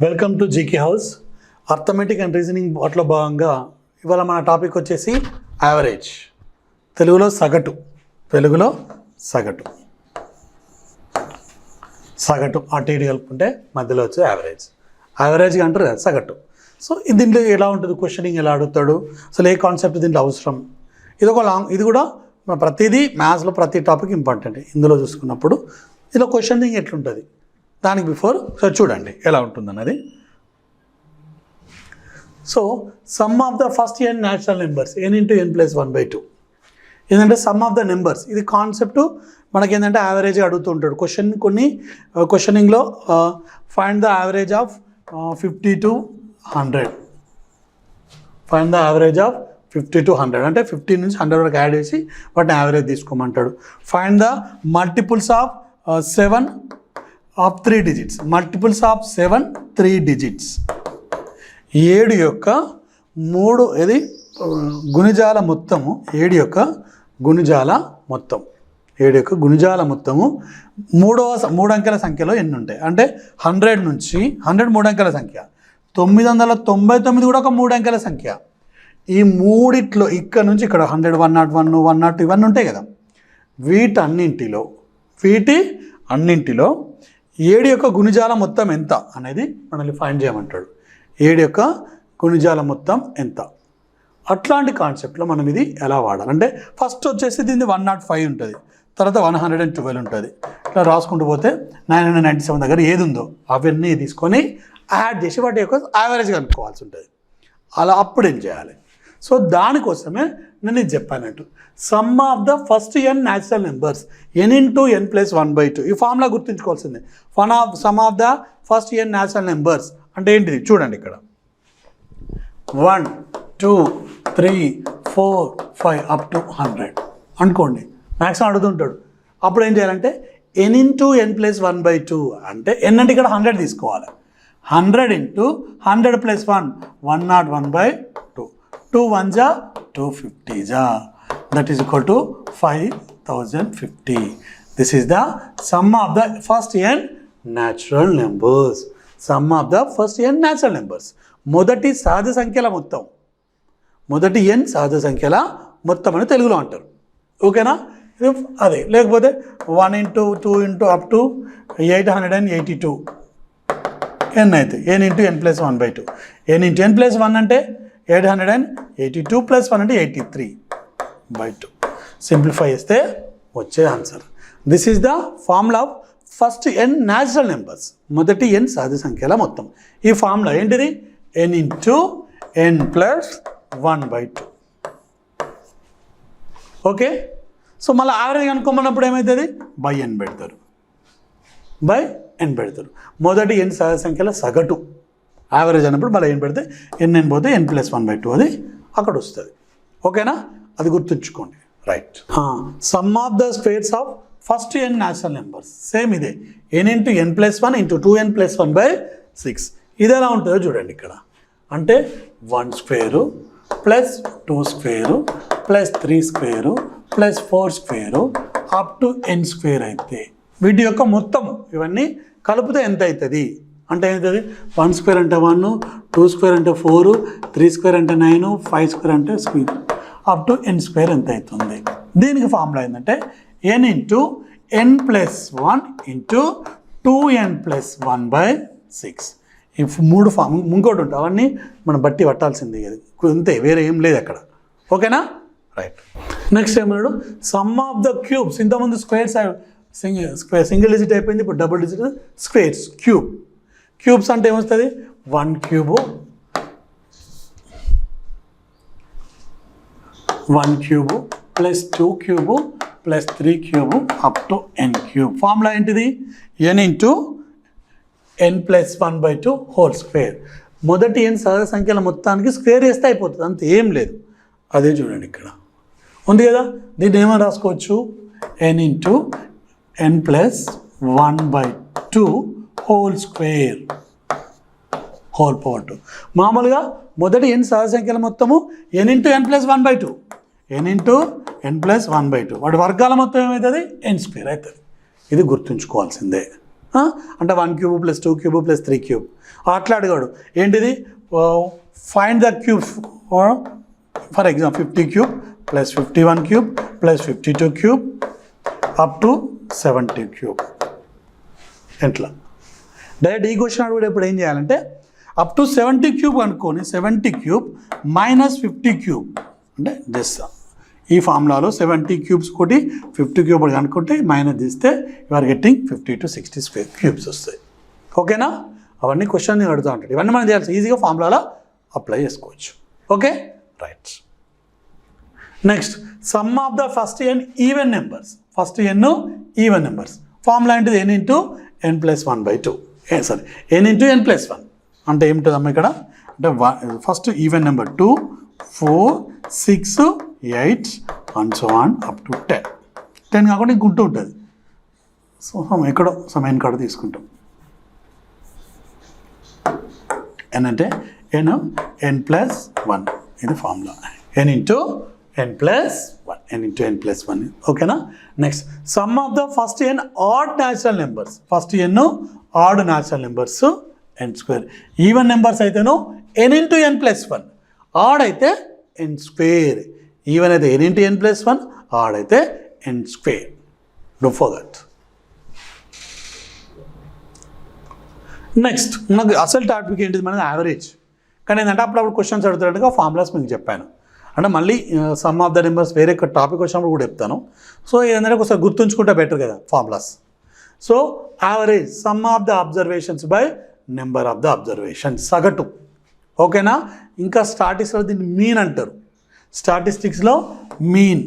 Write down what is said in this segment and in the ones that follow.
Welcome to GK house. Arithmetic and reasoning వాటిలో భాగంగా ఇవాళ మన టాపిక్ వచ్చేసి యావరేజ్, తెలుగులో సగటు. సగటు అటు ఇటు కలుపుకుంటే మధ్యలో వచ్చే యావరేజ్గా అంటారు కదా, సగటు. సో దీంట్లో ఎలా ఉంటుంది, క్వశ్చనింగ్ ఎలా అడుగుతాడు, అసలు ఏ కాన్సెప్ట్ దీంట్లో అవసరం, ఇది కూడా మన ప్రతిదీ మ్యాథ్స్లో ప్రతి టాపిక్ ఇంపార్టెంట్. ఇందులో చూసుకున్నప్పుడు ఇందులో క్వశ్చనింగ్ ఎట్లుంటుంది దానికి బిఫోర్ సార్ చూడండి ఎలా ఉంటుందన్నది. So sum of the first n natural numbers n into n plus 1/2 ఏంటంటే సమ్ ఆఫ్ ద నెంబర్స్. ఇది కాన్సెప్ట్ మనకి ఏంటంటే యావరేజ్ అడుగుతూ ఉంటాడు క్వశ్చనింగ్లో. Find the average of 50 to 100. Find the average of 50 to 100 అంటే 50 నుంచి 100 వరకు యాడ్ చేసి వాటిని యావరేజ్ తీసుకోమంటాడు. Find the multiples of 7 of 3 digits. Multiples of 7 3 digits. 7 యొక్క గుణిజాల మొత్తము 7 యొక్క గుణిజాల మొత్తము మూడు అంకెల సంఖ్యలో ఎన్ని ఉంటాయి అంటే 100 నుంచి 100 3 అంకెల సంఖ్య, 999 కూడా ఒక 3 అంకెల సంఖ్య. ఈ మూడిట్లో ఇక్కడ నుంచి ఇక్కడ 100 101 102 ఇవన్నీ ఉంటాయి కదా, వీటన్నింటిలో 7 యొక్క గుణిజాల మొత్తం ఎంత అనేది మనల్ని ఫైండ్ చేయమంటాడు. 7 యొక్క గుణిజాల మొత్తం ఎంత, అట్లాంటి కాన్సెప్ట్లో మనం ఇది ఎలా వాడాలంటే ఫస్ట్ వచ్చేసి దీన్ని 105 ఉంటుంది, తర్వాత 112 ఉంటుంది. ఇట్లా రాసుకుంటూ పోతే 997 దగ్గర ఏది ఉందో అవన్నీ తీసుకొని యాడ్ చేసి వాటి యొక్క యావరేజ్ కనుక్కోవాల్సి ఉంటుంది. అలా అప్పుడు ఏం చేయాలి? సో దానికోసమే నేను ఇది చెప్పానంటూ sum of the first n natural numbers n into n plus 1/2. ఈ ఫార్ములా గుర్తుంచుకోవాల్సిందే. Sum of the first n natural numbers అంటే ఏంటిది చూడండి, ఇక్కడ 1 2 3 4 5 అప్ టు 100 అనుకోండి. మ్యాక్సిమం అడుగుతుంటాడు. అప్పుడు ఏం చేయాలంటే n ఇంటూ n ప్లస్ 1/2 అంటే n అంటే ఇక్కడ 100 తీసుకోవాలి. 100 ఇంటూ 100 ప్లస్ 1 101/2. 2 1 జా 250 జా, that is equal to 5050. This is the sum of the first n natural numbers. Sum of the first n natural numbers. మొదటి సహజ సంఖ్యల మొత్తం, మొదటి n సహజ సంఖ్యల మొత్తం అని తెలుగులో అంటారు. ఓకేనా? అదే లేకపోతే 1 into 2 into up to 882 n అయితే n into n plus 1/2. n into n plus 1 అంటే 882 ప్లస్ 1 అంటే 83/2. సింప్లిఫై చేస్తే వచ్చే answer. This is the formula of first n natural numbers, మొదటి n సహజ సంఖ్యల మొత్తం. ఈ ఫార్ములా ఏంటిది? n into n plus 1/2. Okay. So మళ్ళీ యావరేజ్ అనుకోమన్నప్పుడు ఏమవుతుంది? బై n పెడతారు. మొదటి n సహజ సంఖ్యల సగటు యావరేజ్ అన్నప్పుడు మళ్ళీ n పెడితే n పోతే n ప్లస్ 1/2 అది అక్కడ వస్తుంది. ఓకేనా? అది గుర్తుంచుకోండి. Right. Some of the squares of first n natural numbers same ఇదే, n into n plus 1 into 2n plus 1/6. ఇది ఎలా ఉంటుందో చూడండి ఇక్కడ. అంటే 1 square plus 2 square plus 3 square plus 4 square up to n square అయితే వీటి యొక్క మొత్తం ఇవన్నీ కలిపితే ఎంత అవుతుంది అంటే ఏంటది? 1 స్క్వేర్ అంటే 1, 2 స్క్వేర్ అంటే 4, 3 స్క్వేర్ అంటే 9, 5 స్క్వేర్ అంటే square up to n square ఎంత అవుతుంది. దీనికి ఫార్ములా ఏంటంటే n into n plus 1 into 2n plus 1/6. ఈ 3 ఇంకోటి ఉంటుంది, అవన్నీ మనం బట్టి పట్టాల్సింది అంతే, వేరే ఏం లేదు అక్కడ. ఓకేనా? రైట్. నెక్స్ట్ ఏమన్నాడు? Some of the cubes. ఇంతకుముందు స్క్వేర్స్ సింగిల్ డిజిట్ అయిపోయింది, ఇప్పుడు డబుల్ డిజిట్ స్క్వేర్స్. క్యూబ్స్ అంటే ఏమొస్తుంది? 1 cube plus 2 cube plus 3 cube up to n cube. Formula ఏంటిది? n into n plus 1/2 whole square. మొదటి n సహజ సంఖ్యల మొత్తానికి స్క్వేర్ చేస్తే అయిపోతుంది, అంత ఏం లేదు. అదే చూడండి ఇక్కడ ఉంది కదా, దీన్ని ఏమైనా రాసుకోవచ్చు? n into n plus 1/2 whole square whole power 2. మామూలుగా మొదటి n సహజ సంఖ్యల మొత్తము n into n plus 1/2, n into n plus 1/2. వాటి వర్గాల మొత్తం ఏమవుతుంది? n స్క్వేర్ అవుతుంది. ఇది గుర్తుంచుకోవాల్సిందే. అంటే 1 cube plus 2 cube plus 3 cube అట్లా అడిగాడు. ఏంటిది find the cubes for example 50 cube plus 51 cube plus 52 cube up to 70 cube. ఎట్లా డైరెక్ట్ ఈ క్వశ్చన్ అడిగేటప్పుడు ఏం చేయాలంటే అప్ టు 70 క్యూబ్ అనుకోని 70 క్యూబ్ మైనస్ 50 క్యూబ్ అంటే జస్ట్ ఈ ఫార్ములాలో 70 క్యూబ్స్ ఒకటి 50 క్యూబ్ అనుకుంటే మైనస్ తీస్తే you are getting 50 to 60 square cubes వస్తాయి. ఓకేనా? అవన్నీ క్వశ్చన్ అడుగుతూ ఉంటాడు. ఇవన్నీ మనం చేయాల్సి ఈజీగా ఫార్ములాలో అప్లై చేసుకోవచ్చు. Okay right. Next sum of the first n even numbers. First n even numbers formula ఏంటిది n into n+1/2 sorry n into n+1 అంటే ఏమిటదమ్మా ఇక్కడ అంటే first even number 2 4 6 8 and so on up to 10 కాకుండా ఇంకుంటూ ఉంటుంది. So ఎక్కడో సమయం కాడ తీసుకుంటాం. n అంటే n+1 ఇది ఫార్ములా n ఇంటూ n+1 ఓకేనా? Next sum of the first n odd natural numbers. First n odd natural numbers n². Even numbers అయితేను n ఇంటూ n+1, ఆడ్ అయితే n². ఈవెన్ అయితే n ఇంటూ n+1, ఆడ్ అయితే n². Don't forget. Next మనకు అసలు topic ఏంటిది మనది average. కానీ ఏంటంటే అప్పుడప్పుడు క్వశ్చన్స్ అడుగుతున్నట్టుగా ఫార్ములాస్ మీకు చెప్పాను. అంటే మళ్ళీ సమ్ ఆఫ్ ద నెంబర్స్ వేరే టాపిక్ వచ్చినప్పుడు కూడా చెప్తాను. సో ఏంటంటే ఒకసారి గుర్తుంచుకుంటే బెటర్ కదా formulas. So average some of the observations by number of the observations సగటు. ఓకేనా? ఇంకా స్టాటిస్టిక్స్లో దీన్ని మీన్ అంటారు. స్టాటిస్టిక్స్లో మీన్,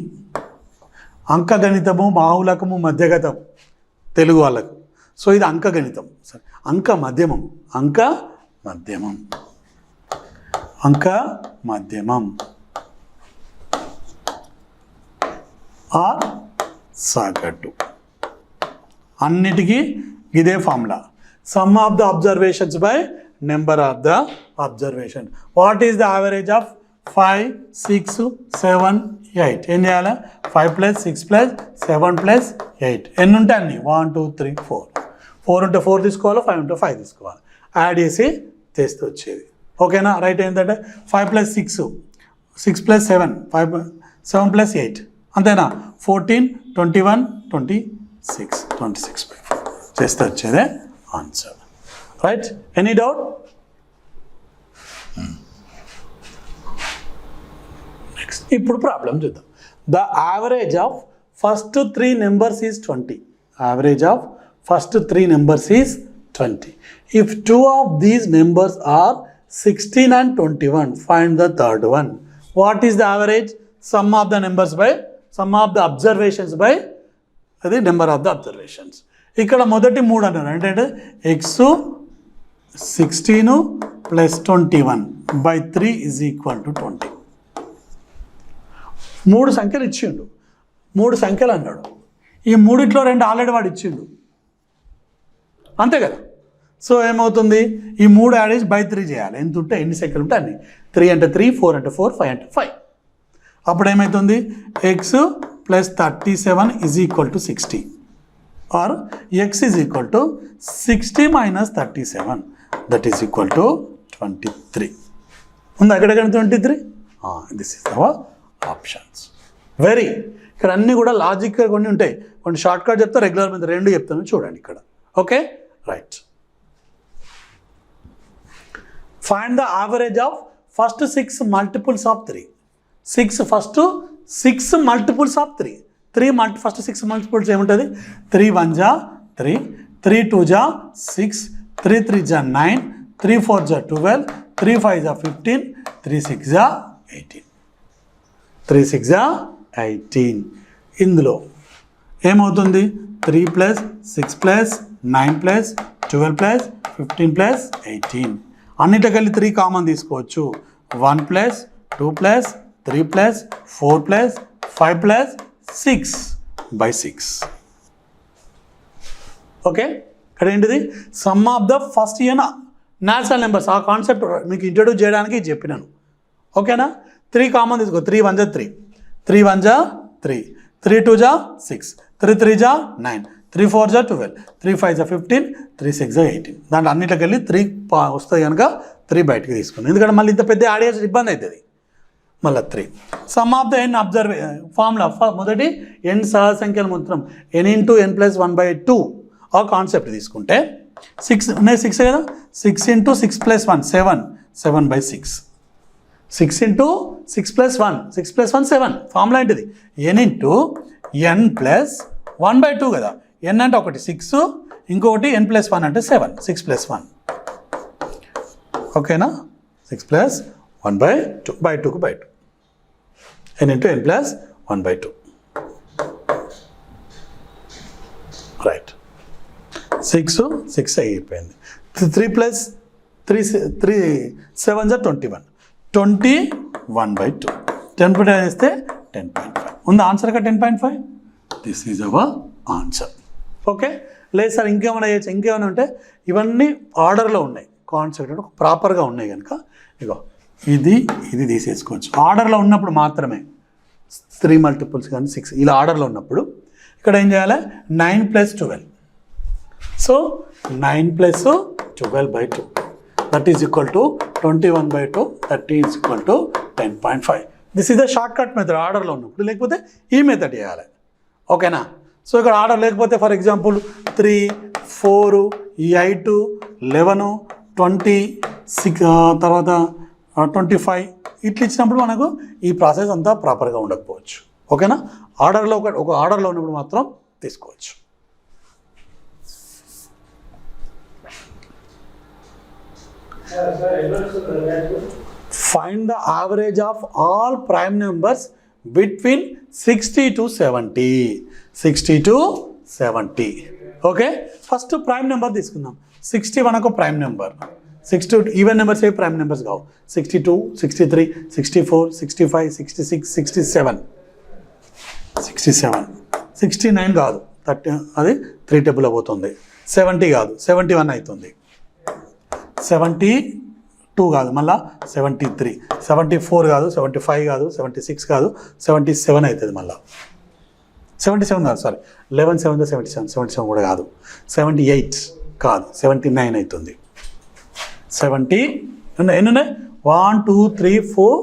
అంకగణితము, బాహుళకము, మధ్యగతం తెలుగు వాళ్ళకు. సో ఇది అంకగణితం, సరే అంక మధ్యమం ఆర్ సగటు. అన్నిటికీ ఇదే formula. Some of the observations by number of the observation. What is the average of 5 6 7 8? ఏం చేయాలి? 5 + 6 + 7 + 8 ఎన్ని ఉంటే అన్ని 1 2 3 4. 4 ఉంటే 4 తీసుకోవాలి, 5 ఉంటే 5 తీసుకోవాలి. యాడ్ చేసి తెస్తే వచ్చేది. ఓకేనా? రైట్. ఏంటంటే 5 + 6 6 + 7 7 + 8 అంతేనా? 14 21 26 26/4 చేస్తే వచ్చేదే answer. Right? Any doubt? Next ఇప్పుడు ప్రాబ్లం చూద్దాం. The average of first 3 numbers is 20. Average of first 3 numbers is 20. If 2 of these numbers are 16 and 21, find the third one. What is the average? Sum of the numbers by sum of the observations by the number of the observations. ఇక్కడ మొదటి 3 అన్నారు అంటే x 16 + 21/3 is equal to 20. 3 సంఖ్యలు ఇచ్చిండు, 3 సంఖ్యలు అన్నాడు. ఈ మూడిట్లో 2 ఆల్రెడీ వాడు ఇచ్చిండు, అంతే కదా? సో ఏమవుతుంది? ఈ 3 యాడేజ్ /3 చేయాలి. ఎంత ఉంటే ఎన్ని సంఖ్యలు ఉంటే అన్ని. 3 అంటే 3, 4 అంటే 4, 5 అంటే 5. అప్పుడు ఏమవుతుంది? x + 37 is equal to 60 or x is equal to 60 - 37 that is equal to 23. ఉంది అక్కడ 23. This is our options. Very ఇక్కడ అన్నీ కూడా లాజిక్గా కొన్ని ఉంటాయి, కొన్ని షార్ట్ కట్ చెప్తా, రెగ్యులర్ మీద 2 చెప్తాను చూడండి ఇక్కడ. Okay right. Find the average of first 6 multiples of 3. 6 first 6 multiples of 3. 3 first 6 multiples ఏముంటుంది? 3 1 జా 3, 3 2 జా 6, 3 3 జా 9, 3 4 జా 12, 3 5 జా 15, 3 6 జా 18. 3 6 జా 18. ఇందులో ఏమవుతుంది? 3 + 6 + 9 + 12 + 15 + 18. అన్నిటికెళ్ళి 3 కామన్ తీసుకోవచ్చు. 1 + 2 + 3 + 4 + 5 + 6/6. ఓకే ఇక్కడ ఏంటిది? Some of the first natural numbers. ఆ కాన్సెప్ట్ మీకు ఇంట్రడ్యూస్ చేయడానికి చెప్పినాను. ఓకేనా? 3 కామన్ తీసుకో. 3 1 జా 3, 3 1 జా 3, 3 2 జా 6, 3 3 జా 9, 3 4 12, 3 5 15, 3 6 18. దాంట్లో అన్నిటికి వెళ్ళి 3 వస్తుంది కనుక 3 బయటకు తీసుకున్నాం. ఎందుకంటే మళ్ళీ ఇంత పెద్ద యాడ్ చేసి ఇబ్బంది అవుతుంది. మళ్ళీ 3 sum of the n observe formula మొదటి ఎన్ సహసంఖ్యల మొత్తం n ఇంటూ n ప్లస్ 1/2 ఆ కాన్సెప్ట్ తీసుకుంటే 6 ఉన్నాయి, 6 కదా, 6 into 6 plus 1 7, 7/6. 6 into 6 plus 1, 6 plus 1 7. Formula ఏంటిది? n ఇంటూ n ప్లస్ 1/2 కదా. n అంటే ఒకటి 6, ఇంకొకటి n ప్లస్ 1 అంటే 7, 6 ప్లస్ 1. ఓకేనా? 6 plus 1/2 2కు 2. n into n plus 1/2. Right. 6 అయిపోయింది. 3 ప్లస్ 3 7 21, 21/2. 10 చేస్తే 10.5 ఉంది. ఆన్సర్ కా 10.5. This is our answer. Okay. లేదు సార్ ఇంకేమైనా చేయొచ్చు, ఇంకేమైనా ఉంటే ఇవన్నీ ఆర్డర్లో ఉన్నాయి, కాన్సెప్ట్ ప్రాపర్గా ఉన్నాయి కనుక ఇగో ఇది తీసేసుకోవచ్చు. ఆర్డర్లో ఉన్నప్పుడు మాత్రమే 3 మల్టిపుల్స్ కానీ 6 ఇలా ఆర్డర్లో ఉన్నప్పుడు ఇక్కడ ఏం చేయాలి? 9 plus 12. So 9 plus 12/2 that is equal to 21/2. That is equal to 10.5. This is the short cut method ఆర్డర్లో ఉన్నప్పుడు. లేకపోతే ఈ మెథడ్ చేయాలి. ఓకేనా? సో ఇక్కడ ఆర్డర్ లేకపోతే ఫర్ ఎగ్జాంపుల్ 3 4 8 11 20 6 తర్వాత 25 ఇట్లా ఇచ్చినప్పుడు మనకు ఈ ప్రాసెస్ అంతా ప్రాపర్గా ఉండకపోవచ్చు. ఓకేనా? ఆర్డర్లో ఒక ఆర్డర్లో ఉన్నప్పుడు మాత్రం తీసుకోవచ్చు. Find the average of all prime numbers between 60 to 70. 60 to 70. Okay. First prime number తీసుకుందాం. 60 మనకు ప్రైమ్ నెంబర్. 60 ఈవెన్ నెంబర్స్ ఏ ప్రైమ్ నెంబర్స్ కావు. 62 63 64 65 66 67 67 69 కాదు, 30 అది 3 టేబుల్ అవుతుంది. 70 కాదు, 71 అవుతుంది. 72 కాదు, మళ్ళీ 73 74 కాదు, 75 కాదు, 76 కాదు, 77 అవుతుంది. మళ్ళీ 77 కాదు, సారీ 11 7 77 కూడా కాదు. 78 కాదు, 79 అవుతుంది. 70 ఎన్ని ఉన్నాయి? 1 2 3 4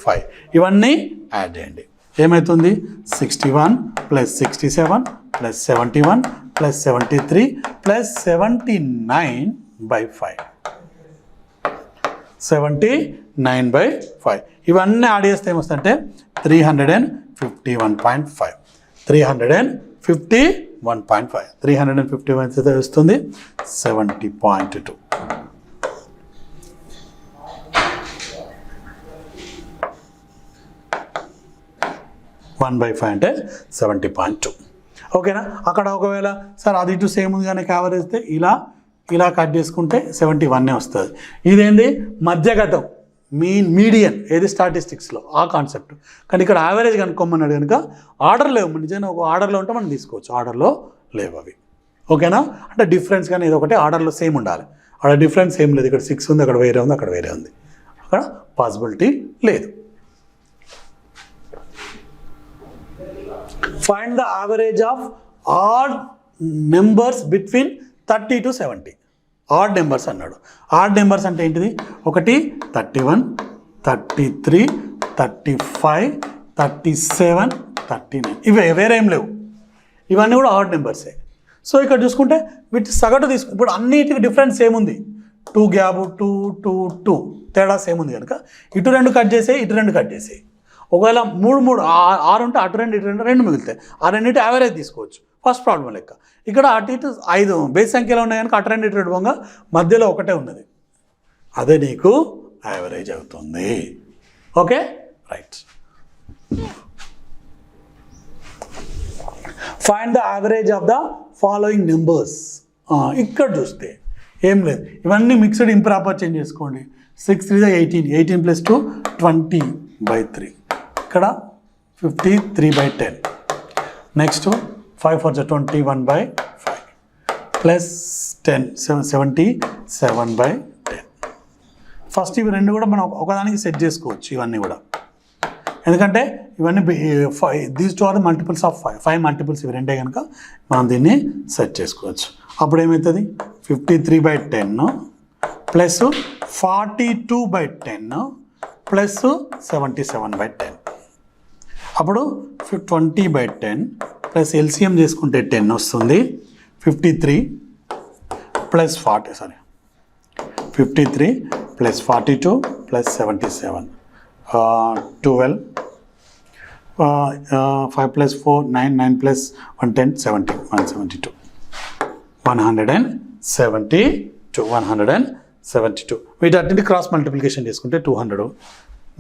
5 ఇవన్నీ యాడ్ చేయండి. ఏమవుతుంది? 61 ప్లస్ 67 ప్లస్ 71 ప్లస్ 73 ప్లస్ 79/5. 79/5 ఇవన్నీ యాడ్ చేస్తే ఏమొస్తుందంటే 351.5. 351.5 351 వస్తుంది 70.2. 1/5 అంటే 70.2. ఓకేనా? అక్కడ ఒకవేళ సార్ అది ఇటు సేమ్ ఉంది కానీ యావరేజ్ అయితే ఇలా కట్ చేసుకుంటే 71 వస్తుంది. ఇదేంటి? మధ్యగతం, మీడియన్, ఏది స్టాటిస్టిక్స్లో ఆ కాన్సెప్ట్. కానీ ఇక్కడ యావరేజ్ కనుక్కోమన్నాడు కనుక ఆర్డర్ లేవు. నిజంగా ఒక ఆర్డర్లో ఉంటే మనం తీసుకోవచ్చు, ఆర్డర్లో లేవు అవి. ఓకేనా? అంటే డిఫరెన్స్ కానీ ఏదో ఒకటి ఆర్డర్లో సేమ్ ఉండాలి. అక్కడ డిఫరెన్స్ ఏం లేదు. ఇక్కడ 6 ఉంది, అక్కడ వేరే ఉంది, అక్కడ వేరే ఉంది, అక్కడ పాసిబిలిటీ లేదు. Find the average of odd numbers between 30 to 70. Odd numbers అన్నాడు. ఆడ్ నెంబర్స్ అంటే ఏంటిది? ఒకటి 31 33 35 37 39 ఇవే, వేరే ఏం లేవు. ఇవన్నీ కూడా ఆడ్ నెంబర్సే. సో ఇక్కడ చూసుకుంటే వీటి సగటు ఇప్పుడు అన్నిటికి డిఫరెన్స్ ఏముంది? 2 గ్యాప్ 2 2 2 తేడా సేమ్ ఉంది కనుక ఇటు 2 కట్ చేసే, ఇటు 2 కట్ చేసే. ఒకవేళ 3 6 ఉంటే అటు 2 ఇటు 2 మిగులుతాయి. ఆ రెండింటి యావరేజ్ తీసుకోవచ్చు. ఫస్ట్ ప్రాబ్లం లెక్క. ఇక్కడ అటు ఇటు 5 బేస్ సంఖ్యలో ఉన్నాయి కనుక అటు 2 ఇటు 2 పోగా మధ్యలో ఒకటే ఉన్నది, అదే నీకు యావరేజ్ అవుతుంది. Okay, right. Find the average of the following numbers. ఇక్కడ చూస్తే ఏం లేదు, ఇవన్నీ మిక్స్డ్ ఇంప్రాపర్ చేంజ్ చేసుకోండి. 6 3 18, 18 + 2 20/3. ఇక్కడ 53/10. Next 5 4 21/5 plus 10 77/10. ఫస్ట్ ఇవి రెండు కూడా మనం ఒకదానికి సెట్ చేసుకోవచ్చు. ఇవన్నీ కూడా ఎందుకంటే ఇవన్నీ these two are multiples of 5 multiples ఇవి రెండే కనుక మనం దీన్ని సెట్ చేసుకోవచ్చు. అప్పుడు ఏమవుతుంది 53/10 ప్లస్ 42/10 ప్లస్ 77/10. అప్పుడు 20/10 ప్లస్ ఎల్సిఎం చేసుకుంటే 10 వస్తుంది. 53 plus 53 plus 42 plus 77 12 5 plus 4 9 9 plus 1 10 70 172 వీటన్నిటి క్రాస్ మల్టిప్లికేషన్ చేసుకుంటే 200.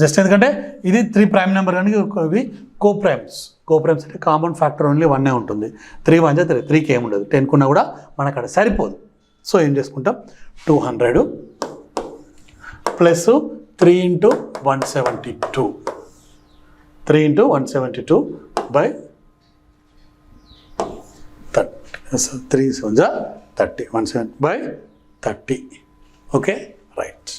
జస్ట్ ఎందుకంటే ఇది 3 ప్రైమ్ నెంబర్ కానీ ఇవి కోప్రైమ్స్ అంటే కామన్ ఫ్యాక్టర్ ఓన్లీ 1 ఉంటుంది. 3 1 3కి ఏమి ఉండదు. 10 కున్నా కూడా మనకు అక్కడ సరిపోదు. సో ఏం చేసుకుంటాం 200 ప్లస్ 3 × 172 3 × 172 బై 3 7 30 170/30. Okay right.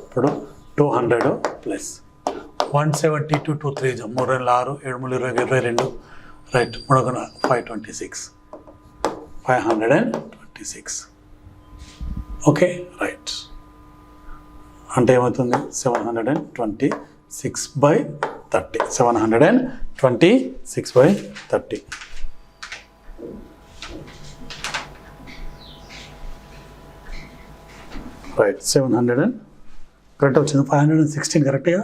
ఇప్పుడు 200 ప్లస్ 172 2 3 3 6 7 22 రైట్ 526 526. Okay right. అంటే ఏమవుతుంది 726/30 726/30. రైట్ 700 కరెక్ట్ వచ్చింది. 516 కరెక్ట్గా.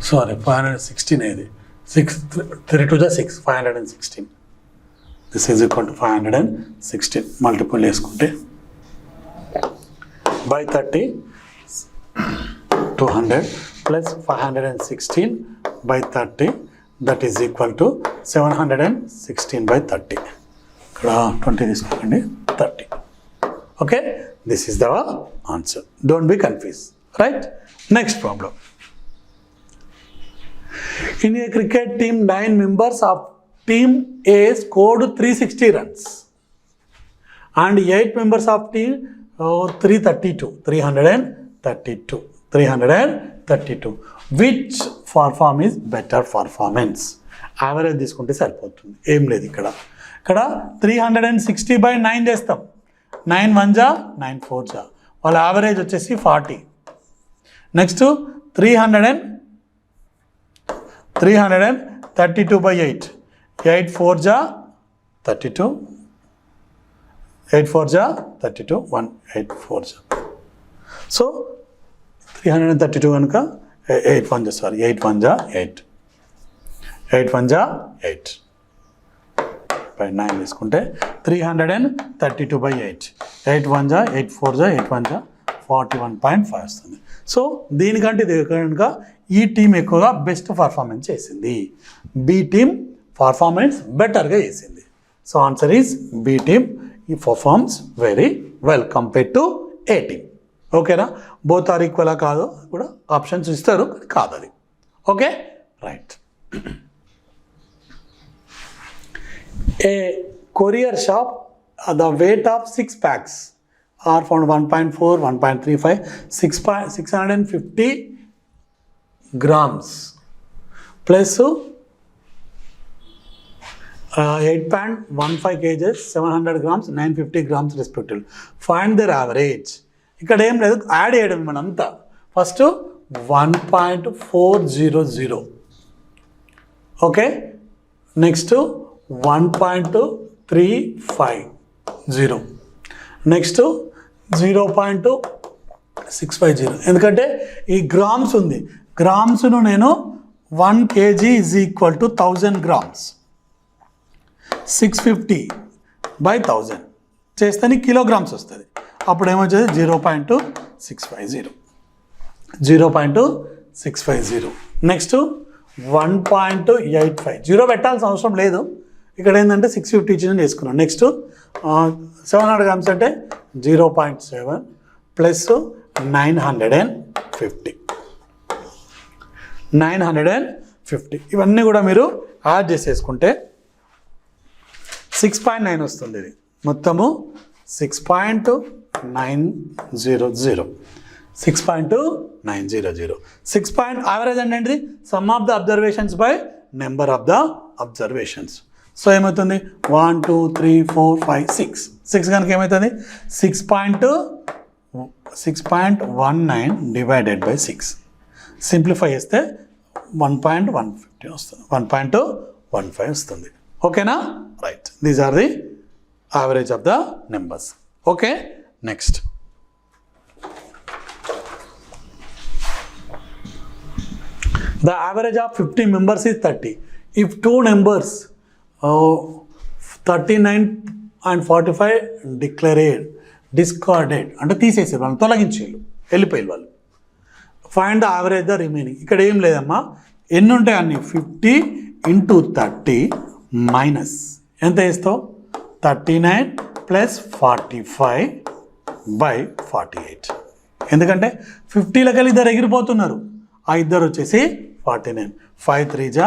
సారీ 516 ఇది 6 3 2 6 516. This is equal to 516 multiple చేసుకుంటే by 30 200 plus 516/30 that is equal to 716/30. ఇక్కడ 20 తీసుకోండి 30. Okay this is the answer. Don't be confuse. Right. Next problem. In a cricket team, 9 members of team A scored 360 runs and 8 members of team 332. Which perform is better performance? Average తీసుకుంటే సరిపోతుంది. ఏం లేదు ఇక్కడ 360/9 చేస్తాం. 9 1 9 4 వాళ్ళ average వచ్చేసి 40. Next 332/8 8 4 32 8 4 32 1 8 4 so 332 కనుక 8 1 8 1 8 8 1 8 by 9 తీసుకుంటే 332/8 8 1 8 4 8 1 41.5 వస్తుంది. సో దీనికంటే ఇది కనుక ఈ టీం ఎక్కువగా బెస్ట్ పర్ఫార్మెన్స్ చేసింది. బి టీమ్ పర్ఫార్మెన్స్ బెటర్గా చేసింది. So answer is B team ఈ performs very well compared to A team. ఓకేనా? బోత్ ఆర్ ఈక్వలా కాదు కూడా ఆప్షన్స్ ఇస్తారు, కాదు అది. Okay right. A courier shop, the weight of 6 packs are found 1.4, 1.35, 650 grams plus 8.15 kgs, 700 grams, 950 grams respectively. Find their average. ఇక్కడ ఏం లేదు, యాడ్ చేయడం మనంతా. ఫస్ట్ 1.400. Okay, next 1.350, next 0.650. ఎందుకంటే ఈ గ్రామ్స్ ఉంది, గ్రామ్స్ను నేను 1 kg is equal to 1000 grams. 650/1000 చేస్తే కిలోగ్రామ్స్ వస్తుంది. అప్పుడు ఏమొచ్చేది 0.650. 0.650. నెక్స్ట్ 1.85. 0 పెట్టాల్సిన అవసరం లేదు. ఇక్కడ ఏంటంటే 650 ఇచ్చిన చేసుకున్నాం. నెక్స్ట్ 700 grams అంటే 0.7 ప్లస్ 950. 950 ఇవన్నీ కూడా మీరు యాడ్ చేసేసుకుంటే 6.9 వస్తుంది. ఇది మొత్తము 6.9 6.900. 6.900. 6 point average అంటే sum of the observations by number of the observations. So ఏమవుతుంది 1 2 3 4 5 6 కనుక ఏమవుతుంది 6.19 డివైడెడ్ బై 6 సింప్లిఫై చేస్తే 1.150 వస్తుంది 1.15 వస్తుంది. ఓకేనా? Right, these are the average of the numbers. Okay, next the average of 50 members is 30. If two numbers 39 and 45 discarded అంటే తీసేసారు, వాళ్ళు తొలగించేళ్ళు, వెళ్ళిపోయారు వాళ్ళు. Find the average the remaining. ఇక్కడ ఏం లేదమ్మా, ఎన్ని ఉంటాయి అన్ని 50 × 30 మైనస్ ఎంత వేస్తావు 39 + 45/48. ఎందుకంటే 50లకి ఇద్దరు ఎగిరిపోతున్నారు, ఆ ఇద్దరు వచ్చేసి 49. 5 3 =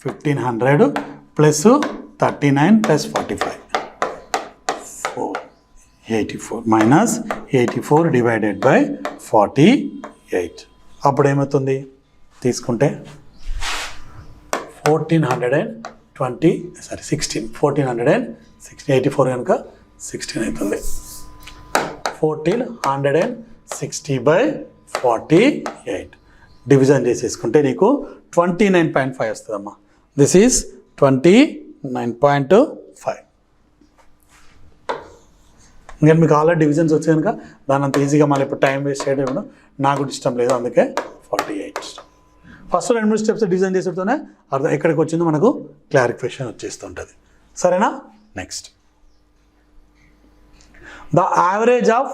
1500 ప్లస్ 39 + 45 484 మైనస్ 84 డివైడెడ్ బై 48. అప్పుడు ఏమవుతుంది తీసుకుంటే 16 84 కనుక 16 అవుతుంది. 1460/48 డివిజన్ చేసేసుకుంటే నీకు 29.5 వస్తుందమ్మా. This is 29.5. ఇంకా మీకు ఆల్రెడీ డివిజన్స్ వచ్చాయి కనుక దాని అంత ఈజీగా మళ్ళీ ఇప్పుడు టైం వేస్ట్ చేయడం నాకు కూడా ఇష్టం లేదు, అందుకే 48. ఫస్ట్ 2-3 స్టెప్స్ డివిజన్ చేసేటతోనే అర్థం ఎక్కడికి వచ్చిందో మనకు క్లారిఫికేషన్ వచ్చేస్తుంటుంది. సరేనా? Next, the average of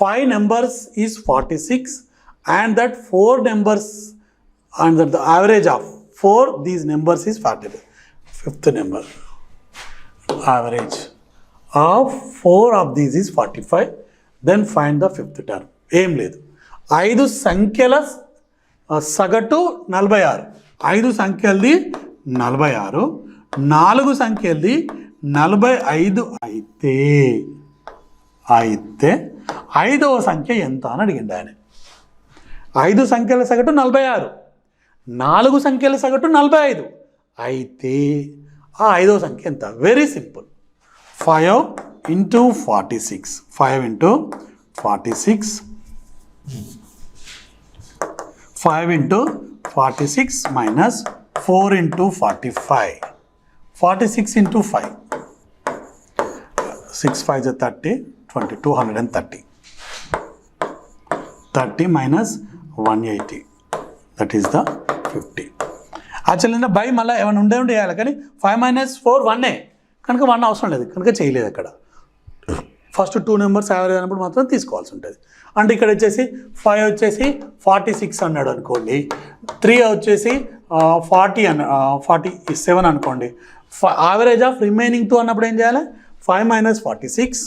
5 numbers is 46 and that 4 numbers and that the average of 4 these numbers is 45. Fifth number, average of 4 of these is 45. Then find the fifth term. ఏం లేదు, 5 సంఖ్యల సగటు 46, 5 సంఖ్యలది 46, 4 సంఖ్యలది 45 అయితే 5వ సంఖ్య ఎంత అని అడిగిండు ఆయన. 5 సంఖ్యల సగటు 46, 4 సంఖ్యల సగటు 45 అయితే ఆ 5వ సంఖ్య ఎంత? Very simple, 5 × 46. 5 × 46 5 × 46 minus 4 × 45. 46 × 5 6 5 30 20 230. 30 minus 180, that is the 50. Actually by మళ్ళీ ఏమైనా ఉండే వేయాలి, కానీ 5 - 4 1 కనుక 1 అవసరం లేదు కనుక చేయలేదు. అక్కడ ఫస్ట్ 2 numbers యావరేజ్ అయినప్పుడు మాత్రం తీసుకోవాల్సి ఉంటుంది. అంటే ఇక్కడ వచ్చేసి 5 వచ్చేసి 46 అన్నాడు అనుకోండి, 3 వచ్చేసి 47 అనుకోండి. యావరేజ్ ఆఫ్ రిమైనింగ్ 2 అన్నప్పుడు ఏం చేయాలి? 5 - 46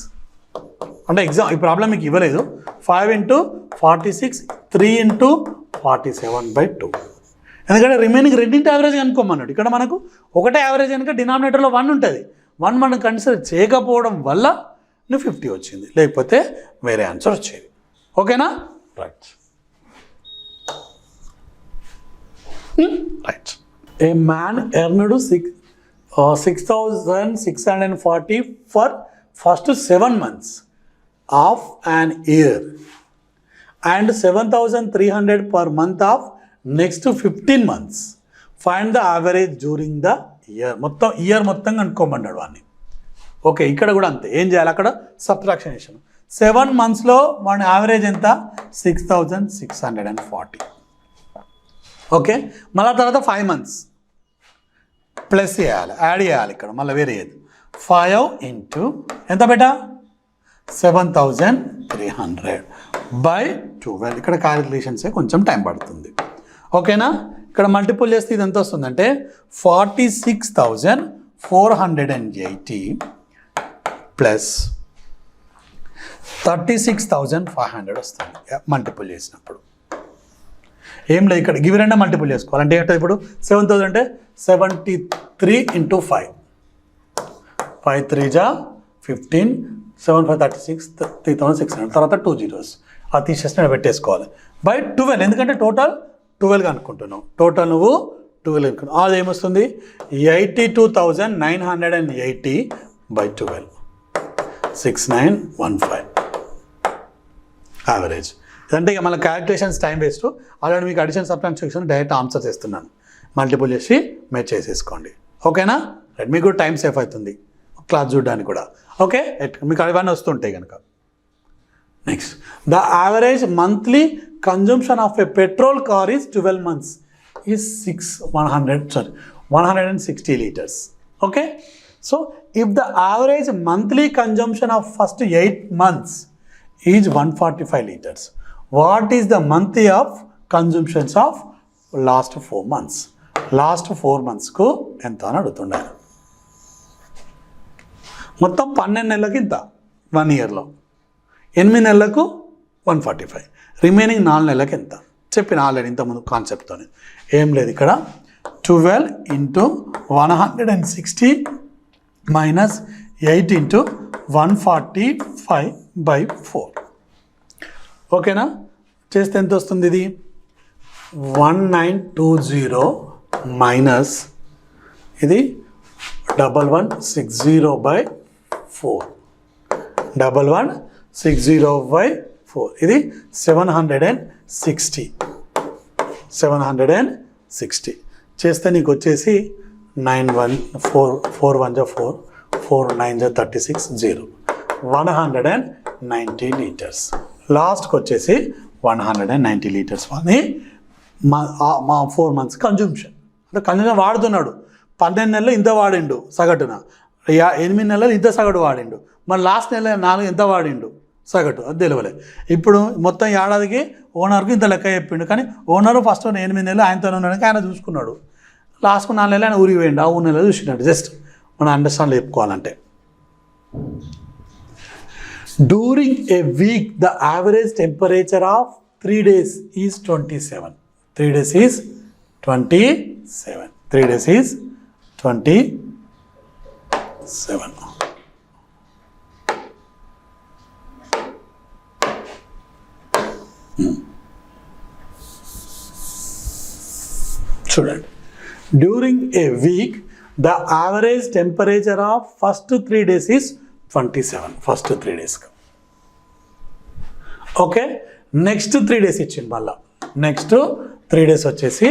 అంటే ఈ ప్రాబ్లం మీకు ఇవ్వలేదు. 5 × 46 3 × 47/2. ఎందుకంటే రిమైనింగ్ రెండింటి యావరేజ్ కనుక్కోమన్నాడు. ఇక్కడ మనకు ఒకటే యావరేజ్ కనుక డినామినేటర్లో 1 ఉంటుంది. 1 మనం కన్సిడర్ చేయకపోవడం వల్ల నువ్వు 50 వచ్చింది, లేకపోతే వేరే ఆన్సర్ వచ్చేది. ఓకేనా? Right. Right. A man earned 6,640 for first 7 months of an year and 7,300 per month of next 15 months. Find the average during the year. మొత్తం ఇయర్ మొత్తం కనుక్కోమన్నాడు వాడిని. ఓకే, ఇక్కడ కూడా అంతే. ఏం చేయాలి? అక్కడ సబ్ట్రాక్షన్ చేసాను. 7 monthsలో వాడి యావరేజ్ ఎంత? 6,640. ఓకే, మళ్ళీ తర్వాత 5 months ప్లస్ చేయాలి, యాడ్ చేయాలి. ఇక్కడ మళ్ళీ వేరే ఏది 5 × ఎంత బేటా 7,300/12. ఇక్కడ క్యాలిక్యులేషన్సే కొంచెం టైం పడుతుంది. ఓకేనా? ఇక్కడ మల్టిపుల్ చేస్తే ఇది ఎంత వస్తుందంటే 46,480 ప్లస్ 36,500 వస్తుంది మల్టిపుల్ చేసినప్పుడు. ఏం లేదు, ఇక్కడ గివి రెండే మల్టిపుల్ చేసుకోవాలంటే ఏంటో ఇప్పుడు 7,000 అంటే 73 × 5. 5 3 = 15, 7 5 36 3600 తర్వాత 2 zeros అది తీసేసిన పెట్టేసుకోవాలి బై 12 ఎందుకంటే టోటల్ 12 అనుకుంటున్నావు టోటల్ నువ్వు 12 అనుకుంటున్నావు అది ఏమొస్తుంది 82,980 బై 12 6915 యావరేజ్ అంటే ఇక మళ్ళీ క్యాలిక్యులేషన్స్ టైం వేస్ట్ అలాంటి మీకు అడిషన్ సబ్ట్రాక్షన్ డైరెక్ట్ ఆన్సర్ చేస్తున్నాను మల్టిపుల్ చేసి మీరు చేసేసుకోండి ఓకేనా రైట్ మీకు కూడా టైం సేఫ్ అవుతుంది క్లాస్ చూడడానికి కూడా ఓకే మీకు అవన్నీ వస్తుంటాయి కనుక next the average monthly consumption of a petrol car is 12 months is 160 liters okay so if the average monthly consumption of first 8 months is 145 liters what is the monthly of consumptions of last 4 months last 4 months కు ఎంత అని అడుగుతున్నాను మొత్తం 12 నెలలకి ఇంత 1 yearలో 8 నెలలకు 145 remaining 4 నెలలకి ఎంత చెప్పిన ఆల్రెడీ ఇంతకుముందు కాన్సెప్ట్తో ఏం లేదు ఇక్కడ 12 into 160 minus 8 into 145 by 4 ఓకేనా చేస్తే ఎంత వస్తుంది ఇది 1920 మైనస్ ఇది 1160 by 4 1160 by 4 ఇది 760 చేస్తే నీకు వచ్చేసి 4 1 4 4 9 36 0 190 liters లాస్ట్కి వచ్చేసి 190 liters అని మా 4 months కన్జంప్షన్ అంటే కన్జంప్షన్ వాడుతున్నాడు 12 నెలలు ఇంత వాడిండు సగటున 8 నెలలు ఇంత సగటు వాడిండు మరి లాస్ట్ నెల 4 ఎంత వాడిండు సగటు అది తెలియలే ఇప్పుడు మొత్తం ఏడాదికి ఓనర్కి ఇంత లెక్క చెప్పిండు కానీ ఓనర్ ఫస్ట్ 8 నెలలు ఆయనతో ఉన్నాడు ఆయన చూసుకున్నాడు లాస్ట్కు 4 నెలలు ఆయన ఊరికి పోయిండు ఆ 3 నెలలు చూసినాడు జస్ట్ మనం అండర్స్టాండ్ చెప్పుకోవాలంటే during a week the average temperature of 3 days is 27 3 days is 27 3 days is 27 చూడండి during a week the average temperature of first 3 days is 27 first 3 days okay next 3 days ఇచ్చింది మళ్ళా నెక్స్ట్ 3 days వచ్చేసి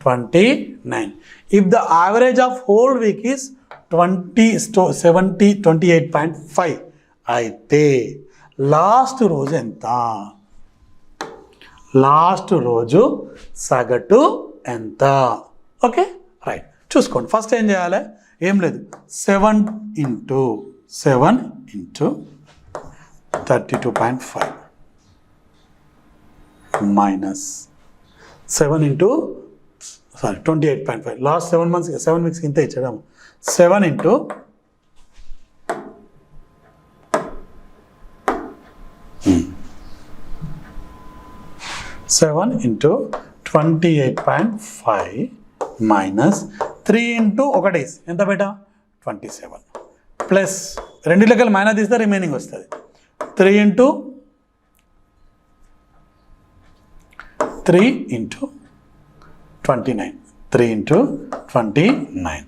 29 if the average of whole week is 28.5 అయితే last రోజు ఎంత last రోజు సగటు ఎంత ఓకే రైట్ చూసుకోండి ఫస్ట్ ఏం చేయాలి ఏం లేదు 7 into 32.5 minus 7 into 28.5 last 7 months 7 weeks ఇంత ఇచ్చడం 7 into 28.5 మైనస్ 3 into 1 days ఎంత బేటా 27 ప్లస్ రెండు లెక్కలు మైనస్ తీస్తే రిమైనింగ్ వస్తుంది 3 into 29 3 into 29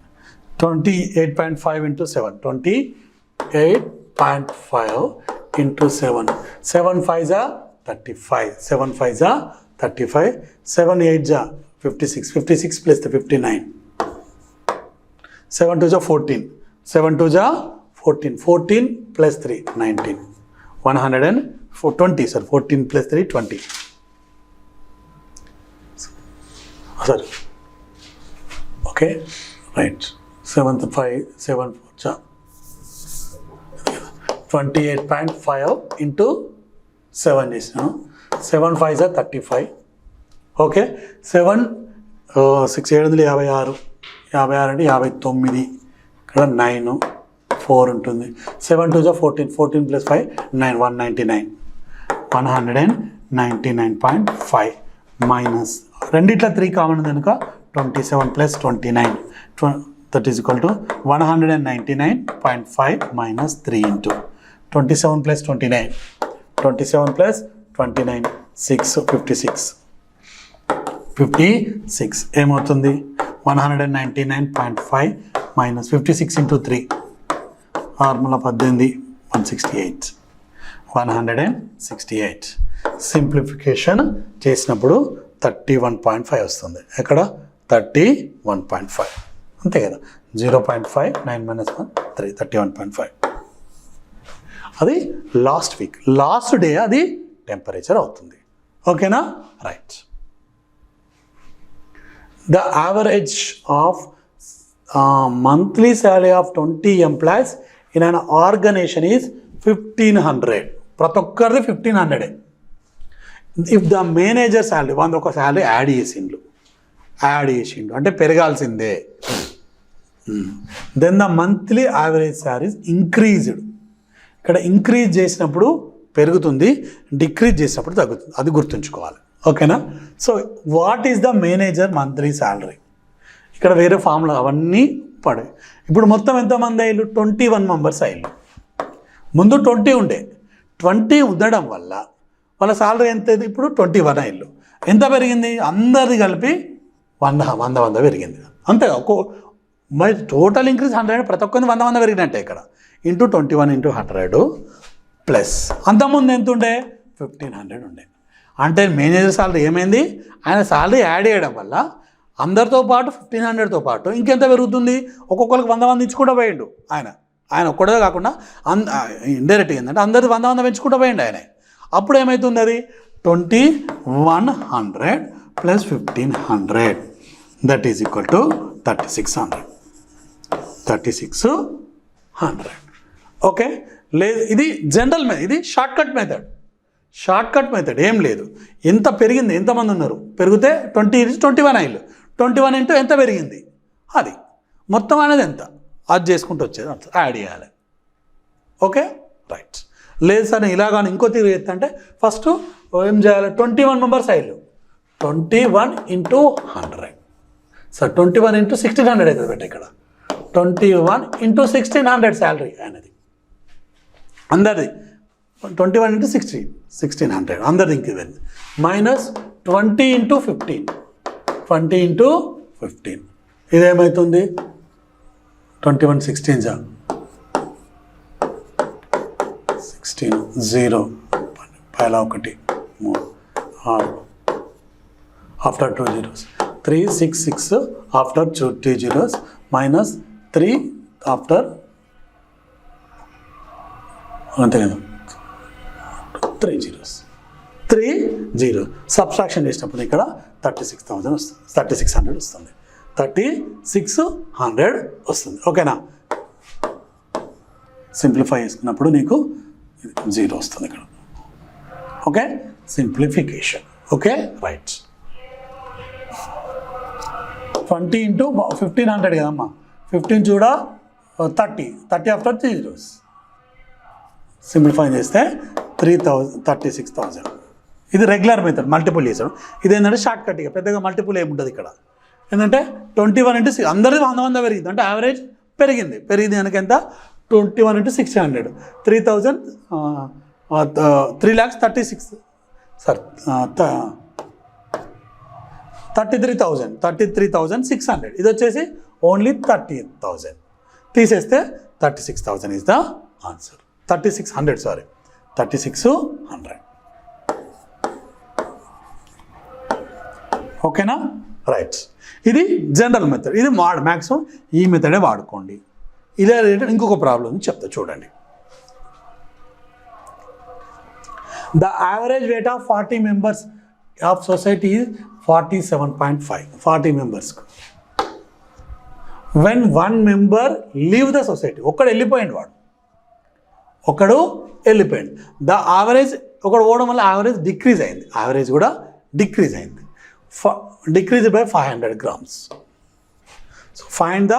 28.5 into 7 28.5 into 7 7 5s are 35 7 5s are 35 7 8s are 56 plus the 59 7 2s are 14 7 2s are 14 plus 3 19 120 sir 14 plus 3 20 sir okay right 7 5 7 4 28.5 into 7 is 7 5s are 35 okay 7 6 7 56 56 అంటే 59 ఇక్కడ 9 4 ఉంటుంది 7 2s are 14 plus 5 9 199.5 minus రెండిట్లా 3 common కనుక 27 plus 29 that is equal to 199.5 minus 3 into 27 + 29, 27 + 29, 6, 56 ఏమవుతుంది? 199.5 - 56 × 3 formula 18, 168. Simplification చేసినప్పుడు 31.5 వస్తుంది. ఎక్కడ? 31.5 అంతే కదా. 0.5, 9 - 1, 3, 31.5. అది లాస్ట్ వీక్, లాస్ట్ డే అది టెంపరేచర్ అవుతుంది. ఓకేనా? Right. The average of monthly salary of 20 employees in an organization is 1500. ప్రతి ఒక్కరిది 1500. ఇఫ్ ద మేనేజర్ శాలరీ, వాళ్ళు ఒక శాలరీ యాడ్ చేసిండు అంటే పెరగాల్సిందే. Then the monthly average salaries increased. ఇక్కడ ఇంక్రీజ్ చేసినప్పుడు పెరుగుతుంది, డిక్రీజ్ చేసినప్పుడు తగ్గుతుంది. అది గుర్తుంచుకోవాలి. ఓకేనా? So what is the manager monthly salary? ఇక్కడ వేరే ఫార్ములా అవన్నీ పడే. ఇప్పుడు మొత్తం ఎంతమంది అయ్యారు? 21 మెంబర్స్ అయ్యారు. ముందు 20 ఉండే. 20 ఉండడం వల్ల వాళ్ళ శాలరీ ఎంత? ఇప్పుడు 21 అయ్యారు. ఎంత పెరిగింది? అందరిది కలిపి 100 పెరిగింది. అంతే. మరి టోటల్ ఇంక్రీజ్ 100, ప్రతి ఒక్కరిని 100 పెరిగినట్టే ఇక్కడ. ఇంటూ 21 × 100 ప్లస్ అంతకుముందు ఎంత ఉండే? 1500 ఉండే. అంటే మేనేజర్ శాలరీ ఏమైంది? ఆయన శాలరీ యాడ్ చేయడం వల్ల అందరితో పాటు 1500తో పాటు ఇంకెంత పెరుగుతుంది? ఒక్కొక్కరికి 100 ఇచ్చుకుంటూ పోయిండు ఆయన ఒక్కడే కాకుండా ఇండైరెక్ట్గా ఏంటంటే అందరిది 100 పెంచుకుంటూ పోయిండు ఆయన. అప్పుడు ఏమవుతుంది? అది 2100 + 1500 that is equal to 3600. Okay. లేదు, ఇది జనరల్ మెథడ్, ఇది షార్ట్కట్ మెథడ్. ఏం లేదు, ఎంత పెరిగింది, ఎంతమంది ఉన్నారు, పెరిగితే 20 × 21 అయ్యారు. 21 × ఎంత పెరిగింది అది మొత్తం అనేది ఎంత, అది చేసుకుంటూ వచ్చేది అంత యాడ్ చేయాలి. Okay, right. లేదు సార్ ఇలాగాని ఇంకో తిరిగి ఎత్తంటే ఫస్ట్ ఏం చేయాలి? 21 మెంబర్స్ అయ్యారు. 21 × 100 సార్ 21 × 1600 అవుతుంది. బట్ ఇక్కడ 21 × 1600 శాలరీ అనేది అందరిది. 21 × 1600 అందరిది ఇంక్రీజ్ మైనస్ 20 × 15, 20 × 15 ఇదేమవుతుంది? 21 16 16 0 పైలా 1 3 6 after 2 zeros 3 6 6 after 2 zeros minus 3 after అంతే కదా 3 zeros 3 0 సబ్స్ట్రాక్షన్ చేసినప్పుడు ఇక్కడ 36,000 వస్తుంది, 3600 వస్తుంది, 3600 వస్తుంది. ఓకేనా? సింప్లిఫై చేసుకున్నప్పుడు నీకు 0 వస్తుంది ఇక్కడ. Okay, simplification. Okay, right. 20 × 1500 కదమ్మా, 15 చూడ 30 ఆఫ్టర్ 3 zeros సింప్లిఫై చేస్తే 36,000. ఇది రెగ్యులర్ మెథడ్, మల్టిపుల్ చేసాడు. ఇదేంటంటే షార్ట్ కట్, ఇక పెద్దగా మల్టిపుల్ ఏముంటుంది ఇక్కడ. ఏంటంటే 21 × 6 అందరిది 100 పెరిగింది, అంటే యావరేజ్ పెరిగింది కనుక ఎంత? 21 × 600 33,600. ఇది వచ్చేసి ఓన్లీ 30,000 తీసేస్తే 36,000 ఈజ్ ద ఆన్సర్. 3600 సారీ 3600. ఓకేనా? రైట్. ఇది జనరల్ మెథడ్. ఇది మ్యాక్సిమం ఈ మెథడే వాడుకోండి. ఇదే రిలేటెడ్ ఇంకొక ప్రాబ్లం చెప్తా చూడండి. The average weight of 40 members of society is 47.5. 40 మెంబర్స్కు when 1 member leave the society, ఒక్కడు వెళ్ళిపోయింది, ద యావరేజ్ ఒకడు పోవడం వల్ల యావరేజ్ డిక్రీజ్ అయింది, యావరేజ్ కూడా డిక్రీజ్ అయింది, decrease by 500 grams. So find the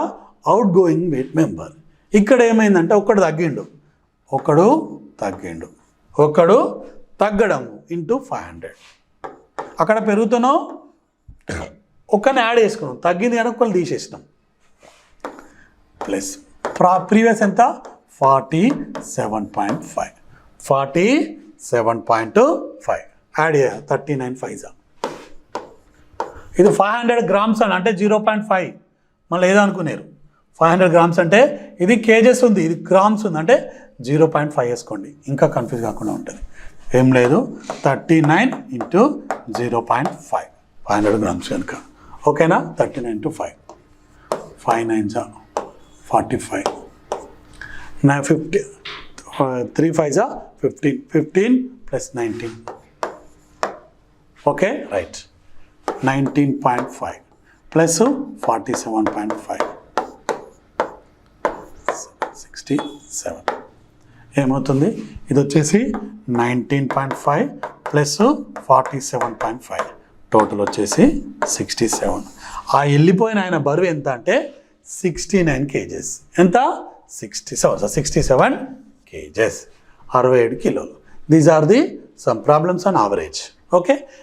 outgoing weight member. ఇక్కడ ఏమైందంటే ఒకడు తగ్గడం ఇంటూ 500. అక్కడ పెరుగుతున్నాం, ఒక్కరిని యాడ్ చేసుకున్నాం, తగ్గింది కానీ ఒక్కరు తీసేసినాం, ప్లస్ ప్రీవియస్ ఎంత 47.5. 47.5 యాడ్ చేయాలి. 39 5 ఇది 500 గ్రామ్స్ అని అంటే 0.5. మళ్ళీ ఏదో అనుకున్నారు 500 గ్రామ్స్ అంటే ఇది కేజెస్ ఉంది, ఇది గ్రామ్స్ ఉంది అంటే 0.5 వేసుకోండి, ఇంకా కన్ఫ్యూజ్ కాకుండా ఉంటుంది. ఏం లేదు 39 ఇంటూ 0.5 500 గ్రామ్స్ కనుక ఓకేనా. 39 into 5 5 9 45 50 3 5 15 15 plus 19 okay right. 19.5 plus 47.5 67 ఏమవుతుంది? ఇది వచ్చేసి 19.5 ప్లస్ 47.5 టోటల్ వచ్చేసి 67. ఆ వెళ్ళిపోయిన ఆయన బరువు ఎంత అంటే 69 కేజెస్. ఎంత? 67 కేజెస్, 67 కిలోలు. These are the some problems on average. Okay,